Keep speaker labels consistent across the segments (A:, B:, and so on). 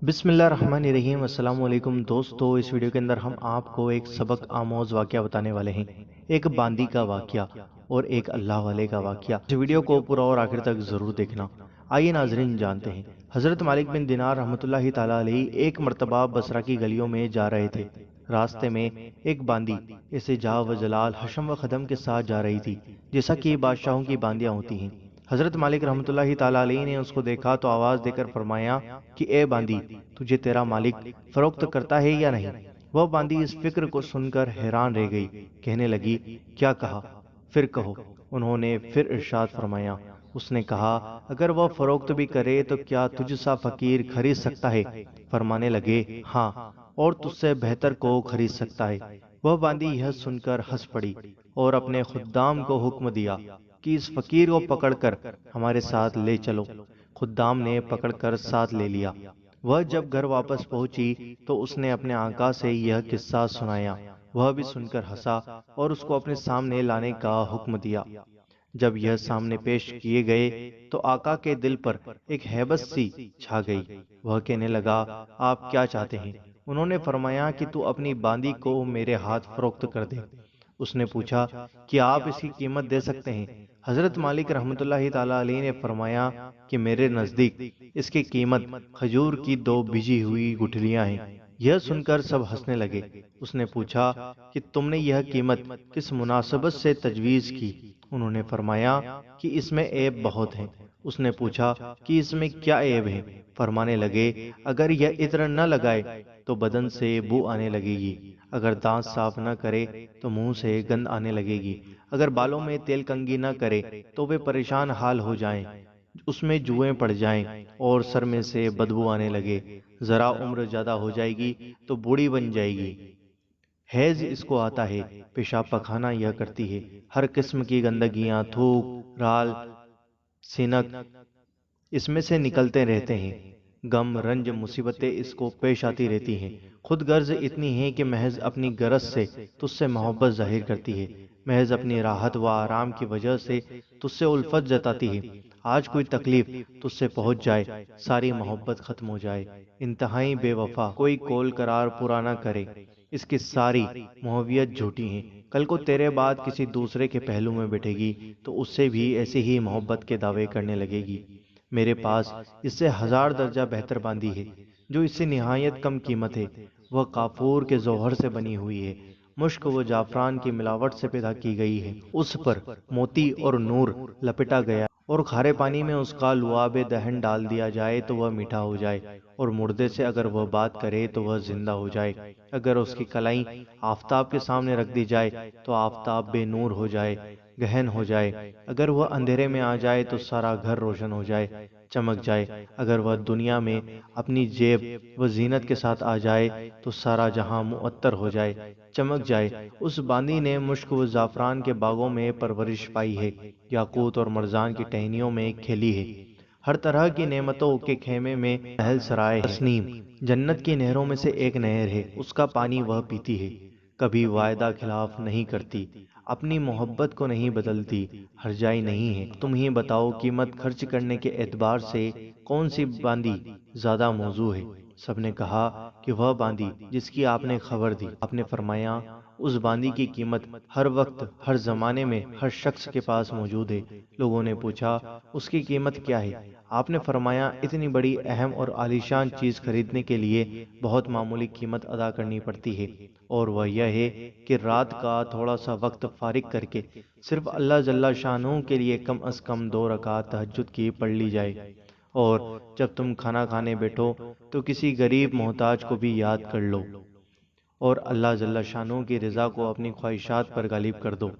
A: बिस्मिल्लाहिर्रहमानिर्रहीम। अस्सलामु अलैकुम दोस्तों, इस वीडियो के अंदर हम आपको एक सबक आमोज वाक़या बताने वाले हैं। एक बांदी का वाक़या और एक अल्लाह वाले का वाक़या। इस वीडियो को पूरा और आखिर तक ज़रूर देखना। आइए नाज़रीन जानते हैं। हज़रत मालिक बिन दिनार रहमतुल्लाहि ताला अलैह एक मर्तबा बसरा की गलियों में जा रहे थे। रास्ते में एक बांदी इसे जा व जलाल हशम व खदम के साथ जा रही थी, जैसा कि बादशाहों की बांदियाँ होती हैं। हज़रत मालिक रहमतुल्लाहि ताला अलैह ने उसको देखा तो आवाज़ देकर फरमाया कि ए बांदी, तुझे तेरा मालिक फरोख्त करता है या नहीं। वह बांदी इस फिक्र को सुनकर हैरान रह गई। कहने लगी, क्या कहा, फिर कहो। उन्होंने फिर इरशाद फरमाया। उसने कहा, अगर वह फरोख्त भी करे तो क्या तुझ सा फकीर खरीद सकता है। फरमाने लगे, हाँ, और तुझसे बेहतर को खरीद सकता है। वह बांदी यह सुनकर हंस पड़ी और अपने खुद्दाम को हुक्म दिया कि इस फकीर को पकड़कर हमारे साथ ले चलो। खुद्दाम ने पकड़कर साथ ले लिया। वह जब घर वापस पहुंची तो उसने अपने आका से यह किस्सा सुनाया। वह भी सुनकर हंसा और उसको अपने सामने लाने का हुक्म दिया। जब यह सामने पेश किए गए तो आका के दिल पर एक हैबत सी छा गई। वह कहने लगा, आप क्या चाहते हैं। उन्होंने फरमाया कि तू अपनी बांदी को मेरे हाथ फरोख्त कर दे। उसने पूछा कि आप इसकी कीमत दे सकते हैं। हजरत मालिक रहमतुल्लाहि ताला अलैह ने फरमाया कि मेरे नज़दीक इसकी कीमत खजूर की 2 भिजी हुई गुठलियां हैं। यह सुनकर सब हंसने लगे। उसने पूछा कि तुमने यह कीमत किस मुनासबत से तजवीज़ की। उन्होंने फरमाया कि इसमें ऐब बहुत हैं। उसने पूछा कि इसमें क्या ऐब है। फरमाने लगे, अगर यह इत्र न लगाए तो बदन से बू आने लगेगी, अगर दांत साफ न करे तो मुंह से गंध आने लगेगी, अगर बालों में तेल कंगी न करे तो वे परेशान हाल हो जाएं, उसमें जुएं पड़ जाएं और सर में से बदबू आने लगे, जरा उम्र ज्यादा हो जाएगी तो बूढ़ी बन जाएगी। हैज इसको आता है, पेशाब पखाना यह करती है, हर किस्म की गंदगियां, थूक, राल, सिनक इसमें से निकलते रहते हैं। गम, रंज, मुसीबतें इसको पेश आती रहती हैं। खुद गर्ज इतनी है कि महज अपनी गरज से तुझसे मोहब्बत जाहिर करती है। महज अपनी राहत व आराम की वजह से तुझसे उल्फत जताती है। आज कोई तकलीफ तुझसे पहुंच जाए, सारी मोहब्बत खत्म हो जाए। इंतहाई बेवफा, कोई कौल करार पूरा न करे। इसकी सारी मोहब्बत झूठी है। कल को तेरे बाद किसी दूसरे के पहलू में बैठेगी तो उससे भी ऐसे ही मोहब्बत के दावे करने लगेगी। मेरे पास इससे 1000 दर्जा बेहतर बांदी है, जो इससे निहायत कम कीमत है। वह काफूर के जौहर से बनी हुई है, मुश्क व जाफरान की मिलावट से पैदा की गई है। उस पर मोती और नूर लपेटा गया और खारे पानी में उसका लुआब दहन डाल दिया जाए तो वह मीठा हो जाए, और मुर्दे से अगर वह बात करे तो वह जिंदा हो जाए। अगर उसकी कलाई आफताब के सामने रख दी जाए तो आफताब बेनूर हो जाए, गहन हो जाए। अगर वह अंधेरे में आ जाए तो सारा घर रोशन हो जाए, चमक जाए। अगर वह दुनिया में अपनी जेब व जीनत के साथ आ जाए तो सारा जहां मुअत्तर हो जाए, चमक जाए। उस बांदी ने मुश्क व जाफरान के बागों में परवरिश पाई है, याकूत और मरजान की टहनियों में खेली है। हर तरह की नेमतों के खेमे में महल सराय है। तस्नीम जन्नत की नहरों में से एक नहर है, उसका पानी वह पीती है। कभी वायदा खिलाफ नहीं करती, अपनी मोहब्बत को नहीं बदलती, हरजाई नहीं है। तुम ही बताओ, कीमत खर्च करने के एतबार से कौन सी बांदी ज्यादा मौजू है। सबने कहा कि वह बांदी जिसकी आपने खबर दी। आपने फरमाया, उस बांदी की कीमत हर वक्त, हर जमाने में, हर शख्स के पास मौजूद है। लोगों ने पूछा, उसकी कीमत क्या है। आपने फरमाया, इतनी बड़ी अहम और आलीशान चीज खरीदने के लिए बहुत मामूली कीमत अदा करनी पड़ती है, और वह यह है कि रात का थोड़ा सा वक्त फारिग करके सिर्फ अल्लाह जल्ला शानू के लिए कम अज कम 2 रकात तहज्जुद की पढ़ ली जाए। और जब तुम खाना खाने बैठो तो किसी गरीब मोहताज को भी याद कर लो और अल्लाह जल्ला शानू की रजा को अपनी ख्वाहिशात पर गालिब कर दो।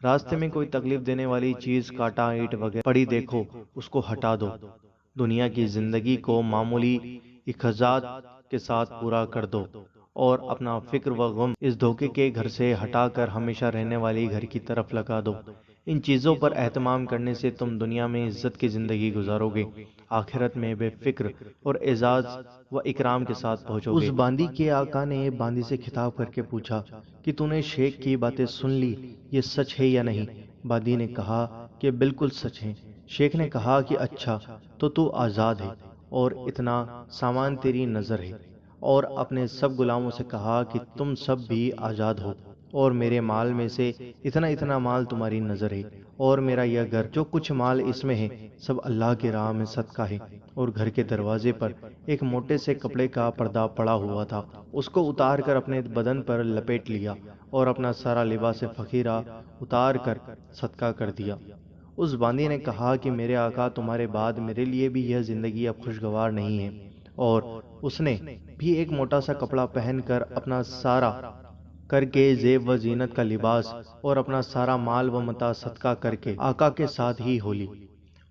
A: रास्ते में कोई तकलीफ देने वाली चीज, कांटा, ईंट वगैरह पड़ी देखो, उसको हटा दो। दुनिया की जिंदगी को मामूली इखजात के साथ पूरा कर दो और अपना फिक्र व गम इस धोखे के घर से हटाकर हमेशा रहने वाली घर की तरफ लगा दो। इन चीजों पर एहतमाम करने से तुम दुनिया में इज्जत की जिंदगी गुजारोगे, आखिरत में बेफिक्र और एजाज व इकराम के साथ पहुंचोगे। उस बांदी के आका ने बांदी से खिताब करके पूछा कि तूने शेख की बातें सुन ली, ये सच है या नहीं। बांदी ने कहा कि बिल्कुल सच है। शेख ने कहा कि अच्छा, तो तू आजाद है। اور اتنا سامان تیری نظر ہے، اور اپنے سب غلاموں سے کہا کہ تم سب بھی آزاد ہو، اور میرے مال میں سے اتنا اتنا مال تمہاری نظر ہے، اور میرا یہ گھر جو کچھ مال اس میں ہے سب اللہ کی راہ میں صدقہ ہے۔ اور گھر کے دروازے پر ایک موٹے سے کپڑے کا پردہ پڑا ہوا تھا، اس کو اتار کر اپنے بدن پر لپیٹ لیا، اور اپنا سارا لباس فقیرہ اتار کر صدقہ کر دیا۔ اس باندی نے کہا کہ میرے آقا، تمہارے بعد میرے لیے بھی یہ زندگی اب خوشگوار نہیں ہے، اور اس نے بھی ایک موٹا سا کپڑا پہن کر اپنا سارا کر کے زیب و زینت کا لباس اور اپنا سارا مال و متاع صدقہ کر کے آقا کے ساتھ ہی ہو لی۔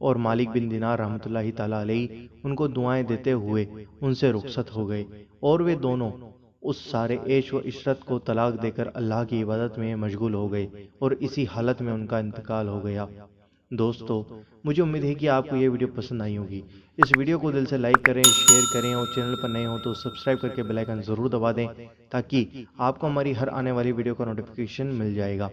A: اور مالک بن دینار رحمۃ اللہ تعالیٰ علیہ ان کو دعائیں دیتے ہوئے ان سے رخصت ہو گئے، اور وہ دونوں اس سارے عیش و عشرت کو طلاق دے کر اللہ کی عبادت میں مشغول ہو گئے، اور اسی حالت میں ان کا انتقال ہو گیا۔ دوستو، مجھے امید ہے کہ آپ کو یہ ویڈیو پسند آئی ہوگی۔ اس ویڈیو کو دل سے لائک کریں، شیئر کریں، اور چینل پر نئے ہوں تو سبسکرائب کر کے بیل آئیکن ضرور دبا دیں، تاکہ آپ کو ہماری ہر آنے والی ویڈیو کا نوٹیفیکیشن مل جائے گا۔